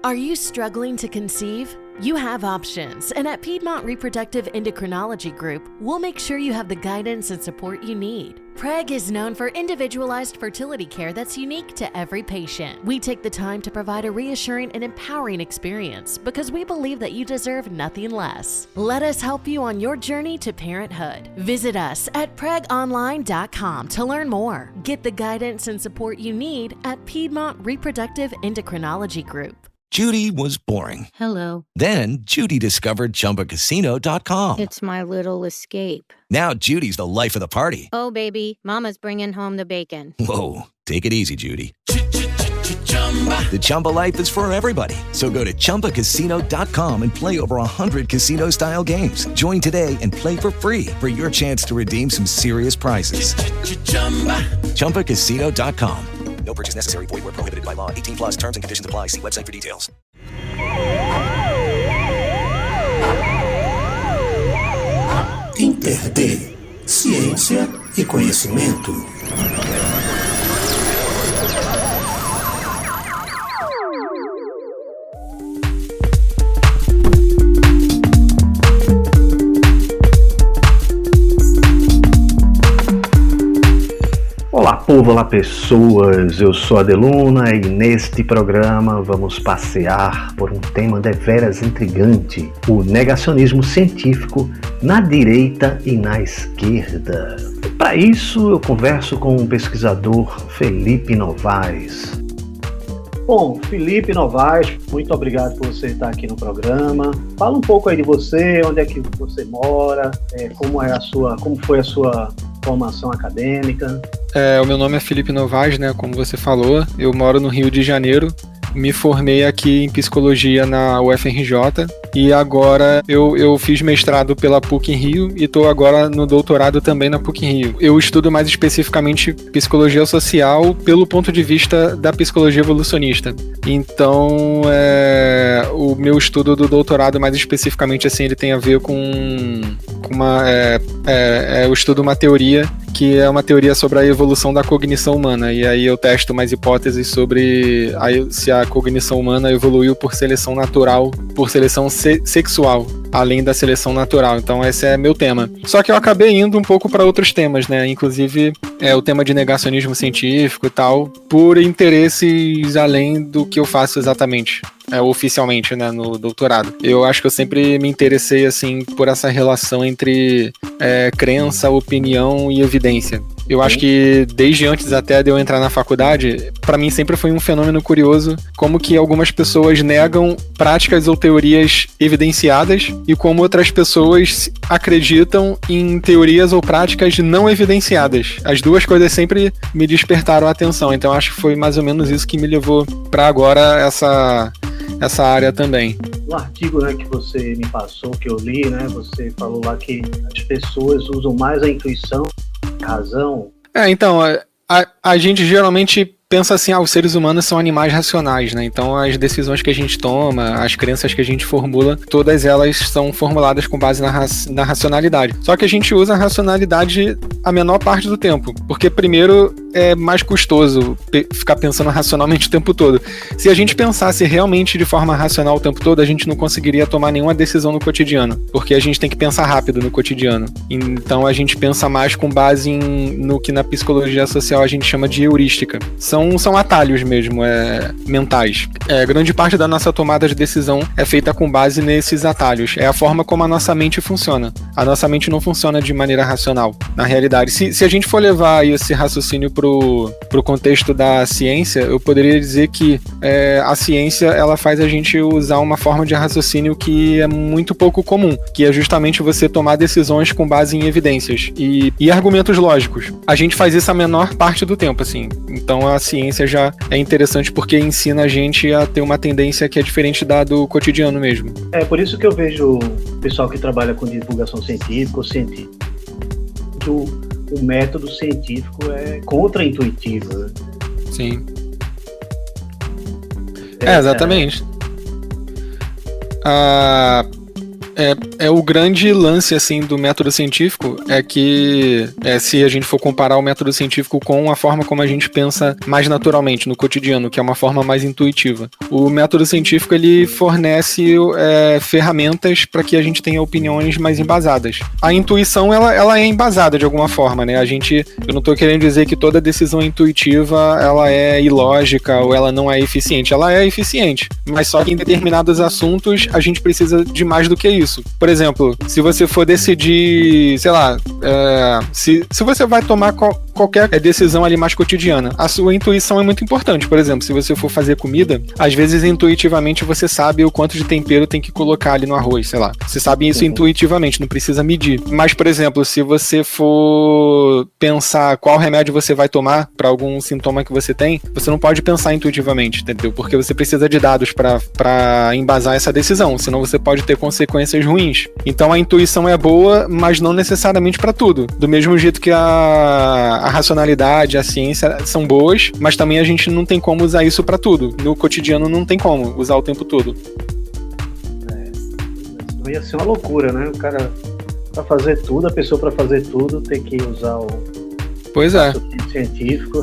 Are you struggling to conceive? You have options, and at Piedmont Reproductive Endocrinology Group, we'll make sure you have the guidance and support you need. PREG is known for individualized fertility care that's unique to every patient. We take the time to provide a reassuring and empowering experience because we believe that you deserve nothing less. Let us help you on your journey to parenthood. Visit us at pregonline.com to learn more. Get the guidance and support you need at Piedmont Reproductive Endocrinology Group. Judy was boring. Hello. Then Judy discovered ChumbaCasino.com. It's my little escape. Now Judy's the life of the party. Oh, baby, mama's bringing home the bacon. Whoa, take it easy, Judy. The Chumba life is for everybody. So go to ChumbaCasino.com and play over 100 casino-style games. Join today and play for free for your chance to redeem some serious prizes. ChumbaCasino.com. No purchase necessary. Void where prohibited by law. 18 plus terms and conditions apply. See website for details. Interday, ciência e conhecimento. Olá povo, olá pessoas, eu sou a Adeluna e neste programa vamos passear por um tema deveras intrigante, o negacionismo científico na direita e na esquerda. Para isso eu converso com o pesquisador Felipe Novaes. Bom, Felipe Novaes, muito obrigado por você estar aqui no programa. Fala um pouco aí de você, onde é que você mora, como foi a sua formação acadêmica. O meu nome é Felipe Novaes, né? Como você falou, eu moro no Rio de Janeiro. Me formei aqui em psicologia na UFRJ e agora eu fiz mestrado pela PUC em Rio e estou agora no doutorado também na PUC em Rio. Eu estudo mais especificamente psicologia social pelo ponto de vista da psicologia evolucionista. Então, o meu estudo do doutorado mais especificamente assim, ele tem a ver com eu estudo uma teoria que é uma teoria sobre a evolução da cognição humana, e aí eu testo umas hipóteses sobre se a cognição humana evoluiu por seleção natural, por seleção sexual, além da seleção natural. Então esse é meu tema. Só que eu acabei indo um pouco para outros temas, né? Inclusive o tema de negacionismo científico e tal, por interesses além do que eu faço exatamente. Oficialmente, né, no doutorado. Eu acho que eu sempre me interessei assim por essa relação entre crença, opinião e evidência. Eu acho que desde antes até de eu entrar na faculdade, para mim sempre foi um fenômeno curioso como que algumas pessoas negam práticas ou teorias evidenciadas e como outras pessoas acreditam em teorias ou práticas não evidenciadas. As duas coisas sempre me despertaram a atenção, então acho que foi mais ou menos isso que me levou para agora essa área também. No artigo, né, que você me passou, que eu li, né, você falou lá que as pessoas usam mais a intuição, a razão. Então, a gente geralmente pensa assim, os seres humanos são animais racionais, né? Então as decisões que a gente toma, as crenças que a gente formula, todas elas são formuladas com base na racionalidade. Só que a gente usa a racionalidade a menor parte do tempo, porque primeiro é mais custoso ficar pensando racionalmente o tempo todo. Se a gente pensasse realmente de forma racional o tempo todo, a gente não conseguiria tomar nenhuma decisão no cotidiano, porque a gente tem que pensar rápido no cotidiano. Então a gente pensa mais com base no que na psicologia social a gente chama de heurística. São atalhos mesmo, mentais. Grande parte da nossa tomada de decisão é feita com base nesses atalhos. É a forma como a nossa mente funciona. A nossa mente não funciona de maneira racional, na realidade. Se a gente for levar esse raciocínio pro contexto da ciência, eu poderia dizer que a ciência ela faz a gente usar uma forma de raciocínio que é muito pouco comum, que é justamente você tomar decisões com base em evidências e argumentos lógicos. A gente faz isso a menor parte do tempo, assim. Então a ciência já é interessante porque ensina a gente a ter uma tendência que é diferente da do cotidiano mesmo. É por isso que eu vejo o pessoal que trabalha com divulgação científica ou científico, o método científico é contra-intuitivo, né? Sim. Exatamente. o grande lance, assim, do método científico é que, se a gente for comparar o método científico com a forma como a gente pensa mais naturalmente, no cotidiano, que é uma forma mais intuitiva. O método científico, ele fornece ferramentas para que a gente tenha opiniões mais embasadas. A intuição, ela é embasada de alguma forma, né? Eu não estou querendo dizer que toda decisão intuitiva, ela é ilógica ou ela não é eficiente. Ela é eficiente, mas só que em determinados assuntos a gente precisa de mais do que isso. Por exemplo, se você for decidir, sei lá, se você vai tomar qualquer decisão ali mais cotidiana, a sua intuição é muito importante. Por exemplo, se você for fazer comida, às vezes intuitivamente você sabe o quanto de tempero tem que colocar ali no arroz, sei lá. Você sabe isso intuitivamente, não precisa medir. Mas, por exemplo, se você for pensar qual remédio você vai tomar para algum sintoma que você tem, você não pode pensar intuitivamente, entendeu? Porque você precisa de dados para embasar essa decisão, senão você pode ter consequências ruins. Então a intuição é boa, mas não necessariamente para tudo. Do mesmo jeito que a racionalidade, a ciência são boas, mas também a gente não tem como usar isso para tudo. No cotidiano não tem como usar o tempo todo. Ia ser uma loucura, né? O cara, para fazer tudo, a pessoa para fazer tudo tem que usar o científico.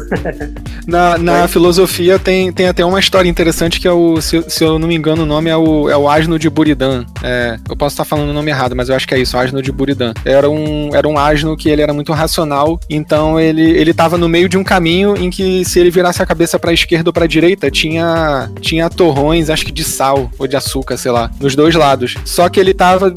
Na filosofia tem até uma história interessante que se eu não me engano o nome é o Asno de Buridan. Eu posso estar falando o nome errado, mas eu acho que é isso, Asno de Buridan. Era um asno que ele era muito racional, então ele estava no meio de um caminho em que se ele virasse a cabeça para a esquerda ou para a direita, tinha torrões, acho que de sal ou de açúcar, sei lá, nos dois lados. Só que ele estava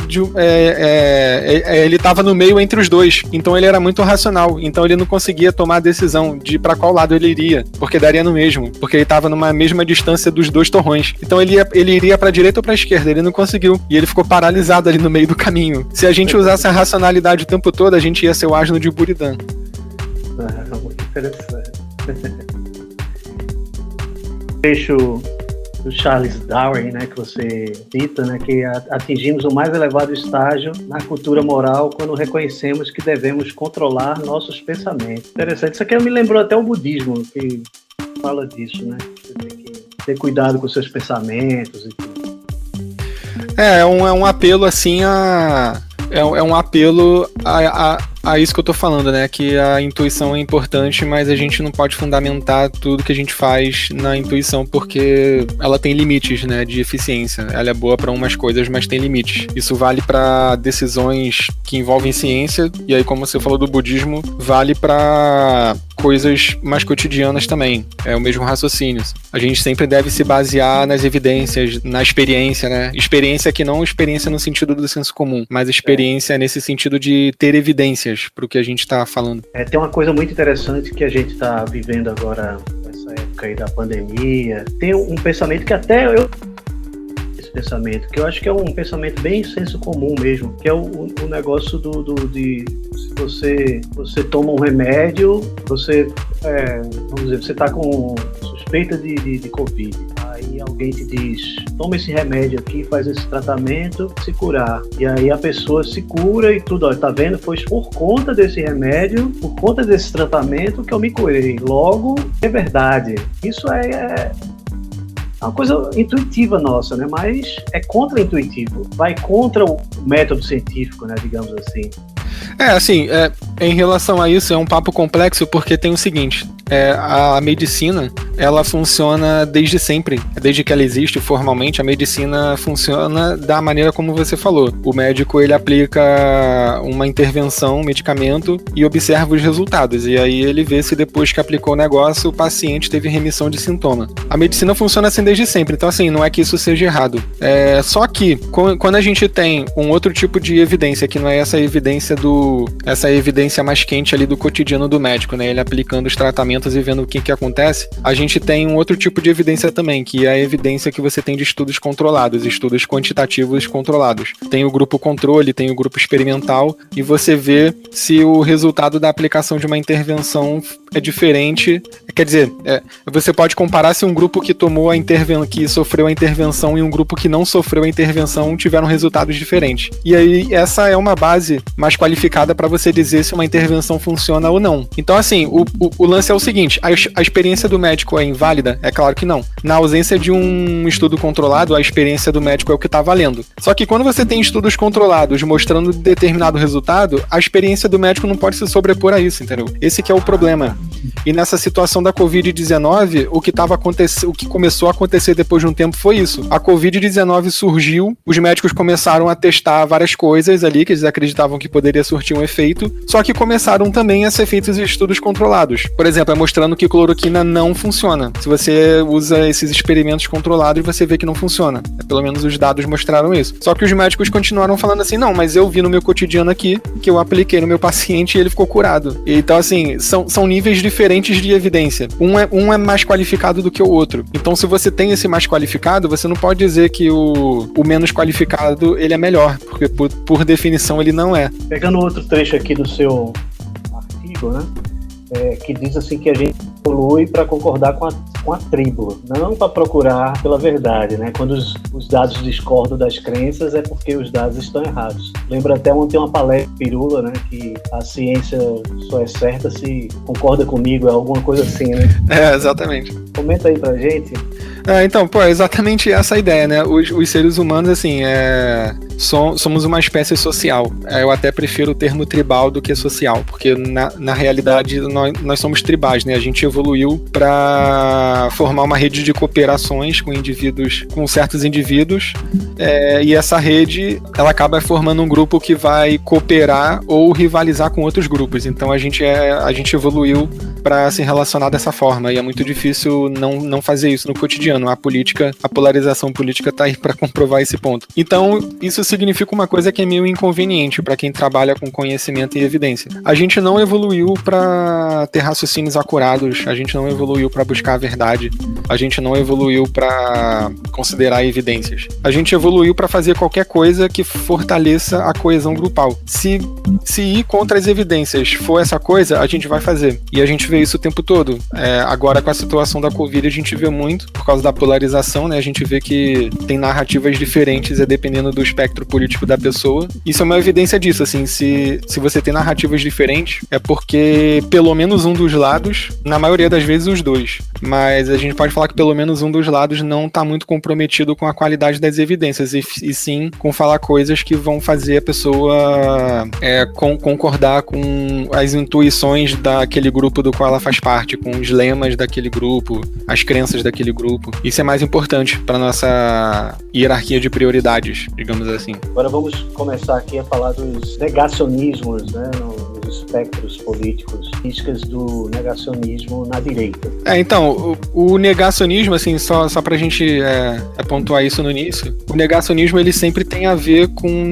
no meio entre os dois, então ele era muito racional, então ele não conseguia tomar a decisão de para qual lado ele iria, porque daria no mesmo, porque ele estava numa mesma distância dos dois torrões. Então ele iria para a direita ou para a esquerda, ele não conseguiu, e ele ficou paralisado ali no meio do caminho. Se a gente usasse a racionalidade o tempo todo, a gente ia ser o Asno de Buridan. Muito interessante. Fecho do Charles Darwin, né, que você cita, né, que atingimos o mais elevado estágio na cultura moral quando reconhecemos que devemos controlar nossos pensamentos. Interessante. Isso aqui me lembrou até o budismo, que fala disso, né? Você tem que ter cuidado com seus pensamentos e tudo. É um apelo assim é um apelo a isso que eu tô falando, né? Que a intuição é importante, mas a gente não pode fundamentar tudo que a gente faz na intuição, porque ela tem limites, né? De eficiência. Ela é boa para umas coisas, mas tem limites. Isso vale para decisões que envolvem ciência, e aí, como você falou do budismo, vale para coisas mais cotidianas também. É o mesmo raciocínio. A gente sempre deve se basear nas evidências, na experiência, né? Experiência que não experiência no sentido do senso comum, mas experiência nesse sentido de ter evidências para o que a gente está falando. Tem uma coisa muito interessante que a gente está vivendo agora, nessa época aí da pandemia. Tem um pensamento que até eu... Esse pensamento, que eu acho que é um pensamento bem senso comum mesmo, que é o negócio de se você toma um remédio, você, vamos dizer, você está com suspeita de Covid. Aí alguém te diz, toma esse remédio aqui, faz esse tratamento, se curar. E aí a pessoa se cura e tudo, ó, tá vendo? Foi por conta desse remédio, por conta desse tratamento que eu me curei. Logo, é verdade. Isso é uma coisa intuitiva nossa, né? Mas é contra-intuitivo. Vai contra o método científico, né? Digamos assim. Em relação a isso, é um papo complexo, porque tem o seguinte, a medicina, ela funciona desde sempre, desde que ela existe formalmente, a medicina funciona da maneira como você falou. O médico, ele aplica uma intervenção, um medicamento, e observa os resultados, e aí ele vê se depois que aplicou o negócio, o paciente teve remissão de sintoma. A medicina funciona assim desde sempre, então assim, não é que isso seja errado. Só que, quando a gente tem um outro tipo de evidência, que não é essa evidência mais quente ali do cotidiano do médico, né? Ele aplicando os tratamentos e vendo o que acontece, a gente tem um outro tipo de evidência também, que é a evidência que você tem de estudos controlados, estudos quantitativos controlados. Tem o grupo controle, tem o grupo experimental, e você vê se o resultado da aplicação de uma intervenção é diferente. Quer dizer, você pode comparar se um grupo que que sofreu a intervenção e um grupo que não sofreu a intervenção tiveram resultados diferentes. E aí, essa é uma base mais qualificada para você dizer se uma intervenção funciona ou não. Então, assim, o lance é o seguinte, a experiência do médico, médico é inválida? É claro que não. Na ausência de um estudo controlado, a experiência do médico é o que está valendo. Só que quando você tem estudos controlados mostrando determinado resultado, a experiência do médico não pode se sobrepor a isso, entendeu? Esse que é o problema. E nessa situação da Covid-19, o que começou a acontecer depois de um tempo foi isso. A Covid-19 surgiu, os médicos começaram a testar várias coisas ali que eles acreditavam que poderia surtir um efeito, só que começaram também a ser feitos estudos controlados. Por exemplo, é mostrando que cloroquina não funciona. Se você usa esses experimentos controlados, você vê que não funciona. Pelo menos os dados mostraram isso. Só que os médicos continuaram falando assim, não, mas eu vi no meu cotidiano aqui, que eu apliquei no meu paciente e ele ficou curado. Então, assim, são níveis diferentes de evidência. Um é mais qualificado do que o outro. Então, se você tem esse mais qualificado, você não pode dizer que o menos qualificado, ele é melhor, porque por definição ele não é. Pegando outro trecho aqui do seu artigo, né? Que diz assim que a gente evolui para concordar com a tribo, não para procurar pela verdade, né? Quando os dados discordam das crenças é porque os dados estão errados. Lembra até ontem uma palestra de Pirula, né? Que a ciência só é certa se concorda comigo, é alguma coisa assim, né? Exatamente. Comenta aí pra gente. Então, é exatamente essa a ideia, né? Os seres humanos, assim, somos uma espécie social. Eu até prefiro o termo tribal do que social, porque na realidade nós somos tribais, né? A gente evoluiu para formar uma rede de cooperações com certos indivíduos, e essa rede, ela acaba formando um grupo que vai cooperar ou rivalizar com outros grupos. Então a gente evoluiu para se relacionar dessa forma, e é muito difícil não fazer isso no cotidiano. A polarização política está aí para comprovar esse ponto. Então, isso significa uma coisa que é meio inconveniente para quem trabalha com conhecimento e evidência. A gente não evoluiu para ter raciocínios acurados, a gente não evoluiu para buscar a verdade, a gente não evoluiu para considerar evidências. A gente evoluiu para fazer qualquer coisa que fortaleça a coesão grupal. Se ir contra as evidências for essa coisa, a gente vai fazer. E a gente vê isso o tempo todo. Agora, com a situação da Covid, a gente vê muito, por causa da polarização, né? A gente vê que tem narrativas diferentes dependendo do espectro político da pessoa. Isso é uma evidência disso, assim, se você tem narrativas diferentes, é porque pelo menos um dos lados, na maioria das vezes os dois, mas a gente pode falar que pelo menos um dos lados não está muito comprometido com a qualidade das evidências, e sim com falar coisas que vão fazer a pessoa concordar com as intuições daquele grupo do qual ela faz parte, com os lemas daquele grupo, as crenças daquele grupo. Isso é mais importante para nossa hierarquia de prioridades, digamos assim. Agora vamos começar aqui a falar dos negacionismos, né, nos espectros políticos, críticas do negacionismo na direita. Então, o negacionismo, assim, só pra gente pontuar isso no início, o negacionismo ele sempre tem a ver com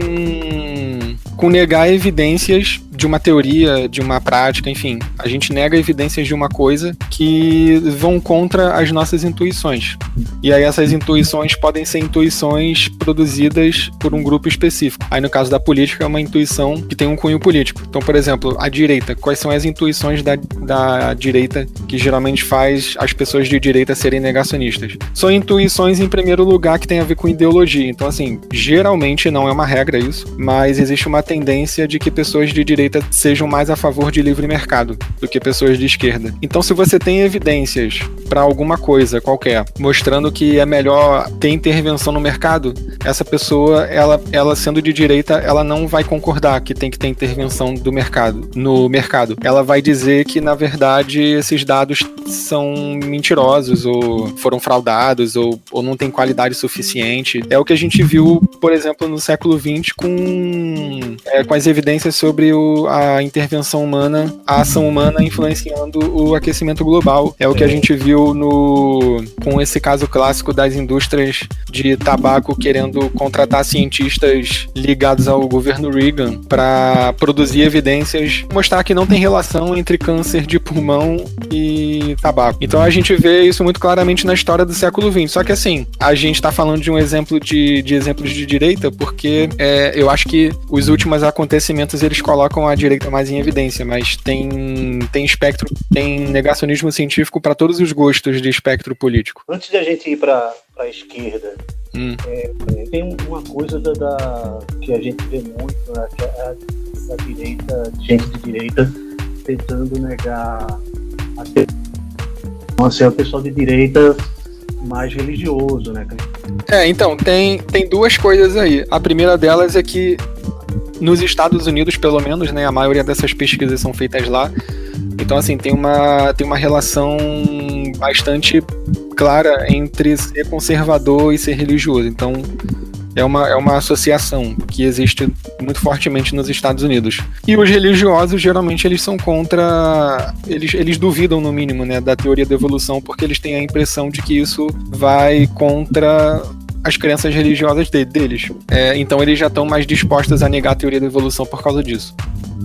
negar evidências de uma teoria, de uma prática, enfim. A gente nega evidências de uma coisa que vão contra as nossas intuições. E aí essas intuições podem ser intuições produzidas por um grupo específico. Aí no caso da política é uma intuição que tem um cunho político. Então, por exemplo, a direita. Quais são as intuições da direita que geralmente faz as pessoas de direita serem negacionistas? São intuições, em primeiro lugar, que tem a ver com ideologia. Então, assim, geralmente não é uma regra isso, mas existe uma tendência de que pessoas de direita sejam mais a favor de livre mercado do que pessoas de esquerda. Então, se você tem evidências para alguma coisa qualquer, mostrando que é melhor ter intervenção no mercado, essa pessoa, ela sendo de direita, ela não vai concordar que tem que ter intervenção no mercado. Ela vai dizer que, na verdade, esses dados são mentirosos, ou foram fraudados, ou não tem qualidade suficiente. É o que a gente viu, por exemplo, no século XX com as evidências sobre a intervenção humana, a ação humana influenciando o aquecimento global. É o que a gente viu com esse caso clássico das indústrias de tabaco querendo contratar cientistas ligados ao governo Reagan para produzir evidências, mostrar que não tem relação entre câncer de pulmão e tabaco. Então a gente vê isso muito claramente na história do século XX. Só que assim, a gente está falando de um exemplo de exemplos de direita porque eu acho que os últimos acontecimentos eles colocam a direita mais em evidência, mas tem espectro, tem negacionismo científico para todos os gostos de espectro político. Antes de a gente ir para a esquerda, tem uma coisa que a gente vê muito, né, que é a direita, gente de direita tentando negar Então, assim, é o pessoal de direita mais religioso, né? Então, tem duas coisas aí. A primeira delas é que nos Estados Unidos, pelo menos, né, a maioria dessas pesquisas são feitas lá. Então, assim, tem uma relação bastante clara entre ser conservador e ser religioso. Então, é uma associação que existe muito fortemente nos Estados Unidos. E os religiosos, geralmente, eles são contra... Eles duvidam, no mínimo, né, da teoria da evolução, porque eles têm a impressão de que isso vai contra as crenças religiosas deles. Então, eles já estão mais dispostos a negar a teoria da evolução por causa disso.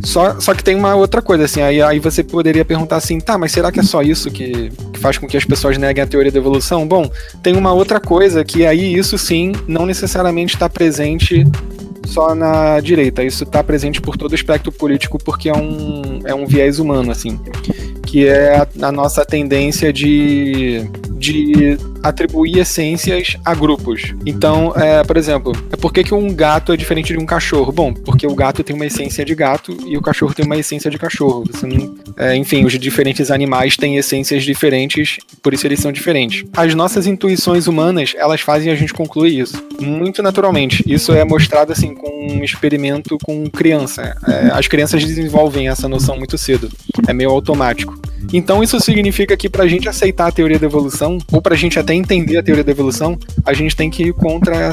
Só que tem uma outra coisa, assim, aí você poderia perguntar assim, tá, mas será que é só isso que faz com que as pessoas neguem a teoria da evolução? Bom, tem uma outra coisa que aí isso sim não necessariamente está presente só na direita, isso está presente por todo o espectro político porque é um viés humano, assim, que é a nossa tendência de atribuir essências a grupos. Então, por exemplo, por que um gato é diferente de um cachorro? Bom, porque o gato tem uma essência de gato e o cachorro tem uma essência de cachorro. Enfim, os diferentes animais têm essências diferentes, por isso eles são diferentes. As nossas intuições humanas, elas fazem a gente concluir isso, muito naturalmente. Isso é mostrado assim com um experimento com criança. As crianças desenvolvem essa noção muito cedo. É meio automático. Então isso significa que pra gente aceitar a teoria da evolução, ou pra gente até entender a teoria da evolução, a gente tem que ir contra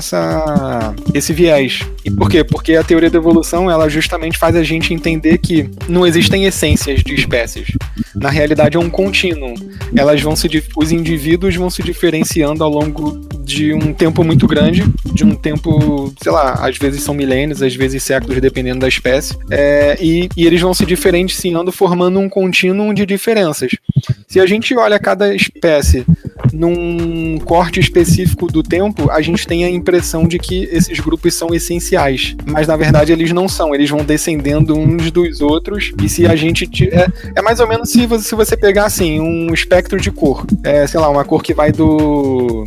esse viés. E por quê? Porque a teoria da evolução, ela justamente faz a gente entender que não existem essências de espécies. Na realidade é um contínuo. Os indivíduos vão se diferenciando ao longo de um tempo muito grande, de um tempo, sei lá, às vezes são milênios, às vezes séculos, dependendo da espécie, e eles vão se diferenciando, formando um contínuo de diferenças. Se a gente olha cada espécie num corte específico do tempo, a gente tem a impressão de que esses grupos são essenciais, mas na verdade eles não são, eles vão descendendo uns dos outros, e se a gente... É mais ou menos se você pegar assim, um espectro de cor, sei lá, uma cor que vai do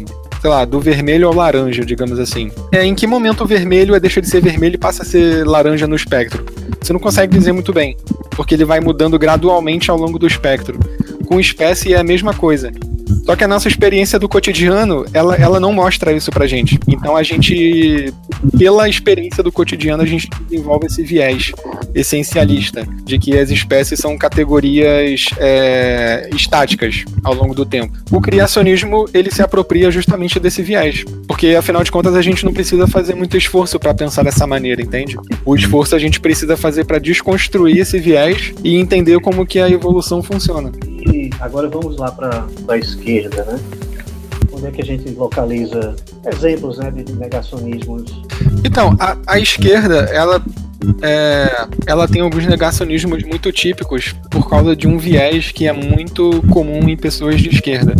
vermelho ao laranja, digamos assim. Em que momento o vermelho deixa de ser vermelho e passa a ser laranja no espectro? Você não consegue dizer muito bem, porque ele vai mudando gradualmente ao longo do espectro. Com espécie é a mesma coisa. Só que a nossa experiência do cotidiano, ela não mostra isso pra gente. Então a gente, pela experiência do cotidiano, a gente desenvolve esse viés essencialista, de que as espécies são categorias estáticas ao longo do tempo. O criacionismo, ele se apropria justamente desse viés, porque afinal de contas a gente não precisa fazer muito esforço para pensar dessa maneira, entende? O esforço a gente precisa fazer para desconstruir esse viés e entender como que a evolução funciona. E agora vamos lá para a esquerda, né? Onde é que a gente localiza exemplos, né, de negacionismos? Então, a esquerda, ela tem alguns negacionismos muito típicos por causa de um viés que é muito comum em pessoas de esquerda,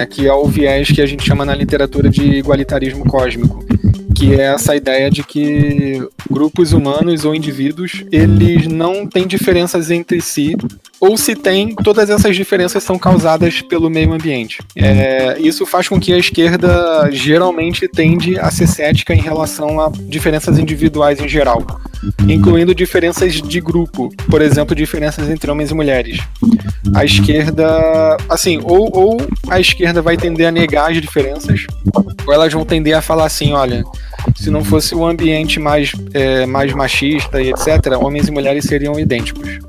que é o viés que a gente chama na literatura de igualitarismo cósmico, que é essa ideia de que grupos humanos ou indivíduos, eles não têm diferenças entre si, ou se tem, todas essas diferenças são causadas pelo meio ambiente. Isso faz com que a esquerda geralmente tende a ser cética em relação a diferenças individuais em geral, incluindo diferenças de grupo, por exemplo, diferenças entre homens e mulheres. A esquerda, assim, ou a esquerda vai tender a negar as diferenças, ou elas vão tender a falar assim, olha, se não fosse o ambiente mais machista e etc., homens e mulheres seriam idênticos.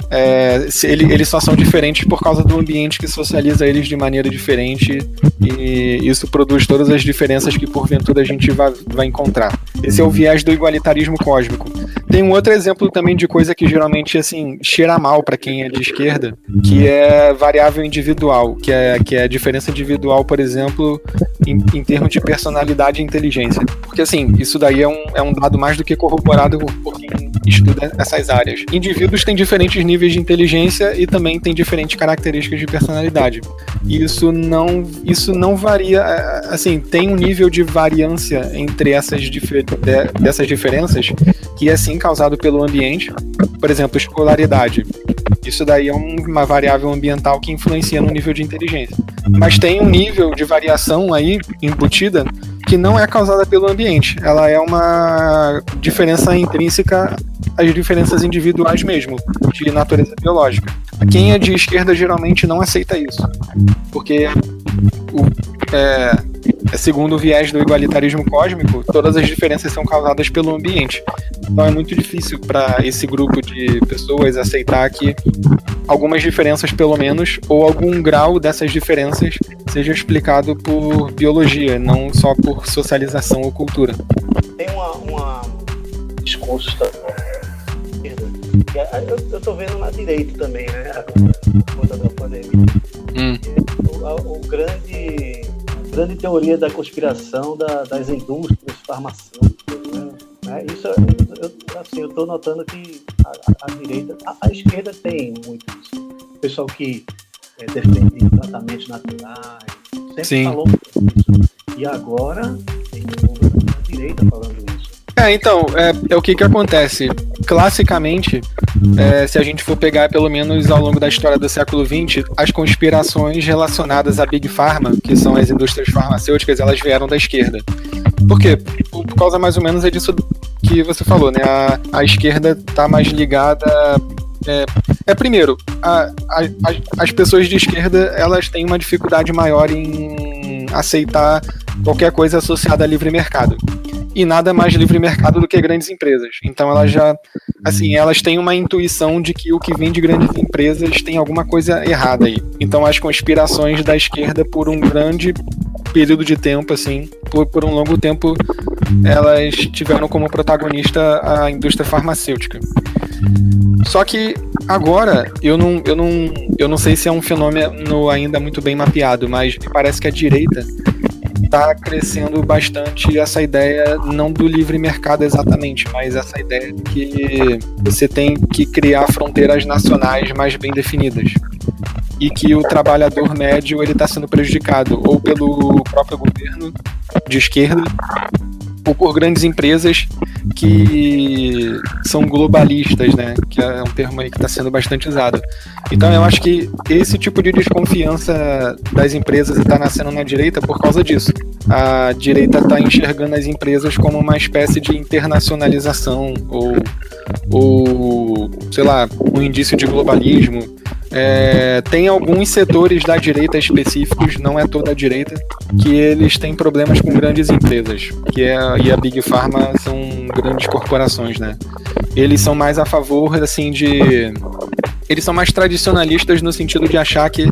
Eles só são diferentes por causa do ambiente que socializa eles de maneira diferente, e isso produz todas as diferenças que porventura a gente vai encontrar. Esse é o viés do igualitarismo cósmico. Tem um outro exemplo também de coisa que geralmente assim, cheira mal para quem é de esquerda, que é variável individual, que é a diferença individual, por exemplo, em termos de personalidade e inteligência. Porque assim, isso daí é um dado mais do que corroborado por quem estuda essas áreas. Indivíduos têm diferentes níveis de inteligência e também têm diferentes características de personalidade. E isso não varia, assim, tem um nível de variância entre dessas diferenças que é sim causado pelo ambiente. Por exemplo, escolaridade. Isso daí é uma variável ambiental que influencia no nível de inteligência. Mas tem um nível de variação aí embutida que não é causada pelo ambiente. Ela é uma diferença intrínseca às diferenças individuais mesmo, de natureza biológica. Quem é de esquerda geralmente não aceita isso, porque segundo o viés do igualitarismo cósmico, todas as diferenças são causadas pelo ambiente. Então é muito difícil para esse grupo de pessoas aceitar que algumas diferenças, pelo menos, ou algum grau dessas diferenças seja explicado por biologia, não só por socialização ou cultura. Tem um discurso que eu tô vendo na direita também, né? Por conta da pandemia. A grande teoria da conspiração das indústrias farmacêuticas, né? Isso, eu tô notando que a direita, a esquerda tem muito isso. O pessoal que defende tratamentos naturais, sempre falou isso. E agora tem a direita falando isso. Então, o que acontece? Classicamente, se a gente for pegar pelo menos ao longo da história do século XX, as conspirações relacionadas à Big Pharma, que são as indústrias farmacêuticas, elas vieram da esquerda. Por quê? Por causa mais ou menos disso que você falou, né? A esquerda está mais ligada... primeiro, as pessoas de esquerda, elas têm uma dificuldade maior em aceitar qualquer coisa associada a livre mercado. E nada mais livre mercado do que grandes empresas. Então elas têm uma intuição de que o que vem de grandes empresas tem alguma coisa errada aí. Então as conspirações da esquerda por um grande período de tempo, assim, por um longo tempo, elas tiveram como protagonista a indústria farmacêutica. Só que agora, eu não sei se é um fenômeno ainda muito bem mapeado, mas me parece que a direita está crescendo bastante essa ideia, não do livre mercado exatamente, mas essa ideia de que você tem que criar fronteiras nacionais mais bem definidas. E que o trabalhador médio está sendo prejudicado ou pelo próprio governo de esquerda ou por grandes empresas que são globalistas, né? Que é um termo aí que está sendo bastante usado. Então eu acho que esse tipo de desconfiança das empresas está nascendo na direita por causa disso. A direita está enxergando as empresas como uma espécie de internacionalização ou sei lá, um indício de globalismo. Tem alguns setores da direita específicos, não é toda a direita, que eles têm problemas com grandes empresas, e a Big Pharma são grandes corporações, né? Eles são mais a favor, assim, eles são mais tradicionalistas no sentido de achar que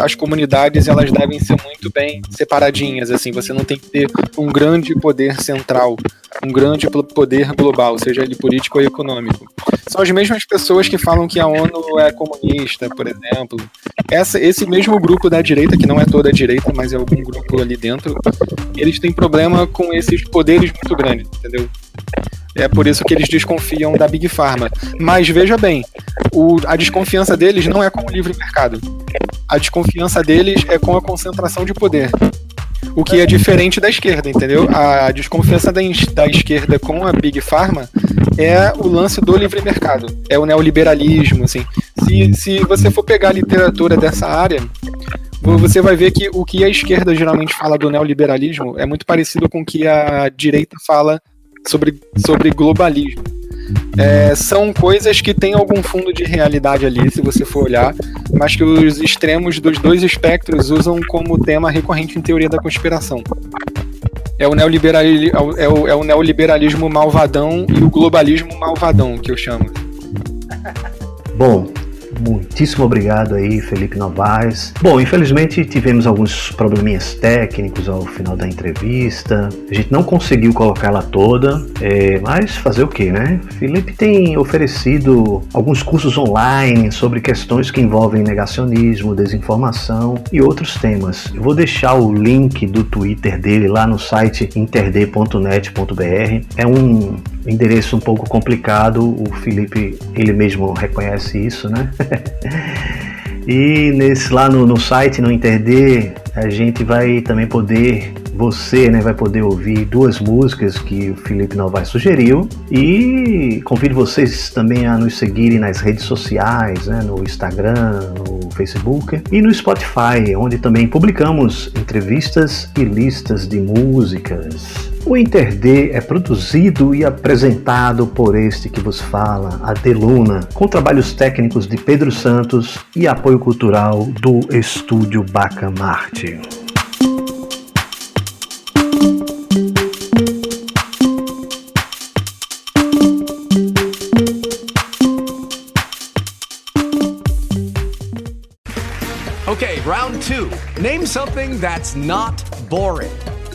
as comunidades elas devem ser muito bem separadinhas, assim, você não tem que ter um grande poder central, um grande poder global, seja ele político ou econômico. São as mesmas pessoas que falam que a ONU é comunista, por exemplo. Esse mesmo grupo da direita, que não é toda a direita, mas é algum grupo ali dentro, eles têm problema com esses poderes muito grandes, entendeu? É por isso que eles desconfiam da Big Pharma. Mas veja bem, a desconfiança deles não é com o livre mercado. A desconfiança deles é com a concentração de poder. O que é diferente da esquerda, entendeu? A desconfiança da esquerda com a Big Pharma é o lance do livre mercado. É o neoliberalismo, assim. Se você for pegar a literatura dessa área, você vai ver que o que a esquerda geralmente fala do neoliberalismo é muito parecido com o que a direita fala sobre globalismo. São coisas que têm algum fundo de realidade ali, se você for olhar, mas que os extremos dos dois espectros usam como tema recorrente em teoria da conspiração. É o neoliberalismo malvadão e o globalismo malvadão, que eu chamo. Bom, muitíssimo obrigado aí, Felipe Novaes. Bom, infelizmente tivemos alguns probleminhas técnicos ao final da entrevista. A gente não conseguiu colocá-la toda, mas fazer o quê, né? Felipe tem oferecido alguns cursos online sobre questões que envolvem negacionismo, desinformação e outros temas. Eu vou deixar o link do Twitter dele lá no site interd.net.br. É um endereço um pouco complicado, o Felipe, ele mesmo reconhece isso, né? E lá no site, no Interd, a gente vai também poder, você, né, vai poder ouvir 2 músicas que o Felipe Novaes sugeriu, e convido vocês também a nos seguirem nas redes sociais, né, no Instagram, no Facebook e no Spotify, onde também publicamos entrevistas e listas de músicas. O InterD é produzido e apresentado por este que vos fala, Adeluna, com trabalhos técnicos de Pedro Santos e apoio cultural do Estúdio Bacamarte. Okay, round 2. Name something that's not boring.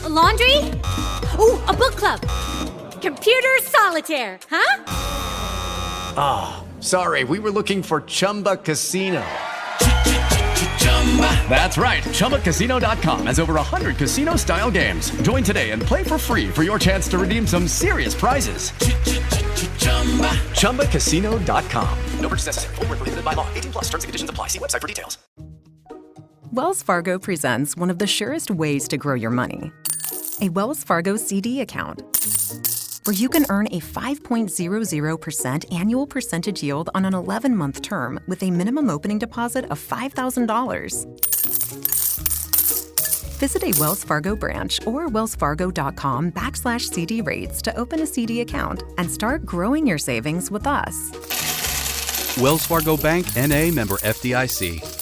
A laundry? Ooh, a book club. Computer solitaire, huh? Sorry, we were looking for Chumba Casino. That's right. ChumbaCasino.com has over 100 casino-style games. Join today and play for free for your chance to redeem some serious prizes. ChumbaCasino.com. No purchase necessary. Void where prohibited by law. 18 plus. Terms and conditions apply. See website for details. Wells Fargo presents one of the surest ways to grow your money. A Wells Fargo CD account, where you can earn a 5.00% annual percentage yield on an 11-month term with a minimum opening deposit of $5,000. Visit a Wells Fargo branch or wellsfargo.com/CD rates to open a CD account and start growing your savings with us. Wells Fargo Bank, N.A., member FDIC.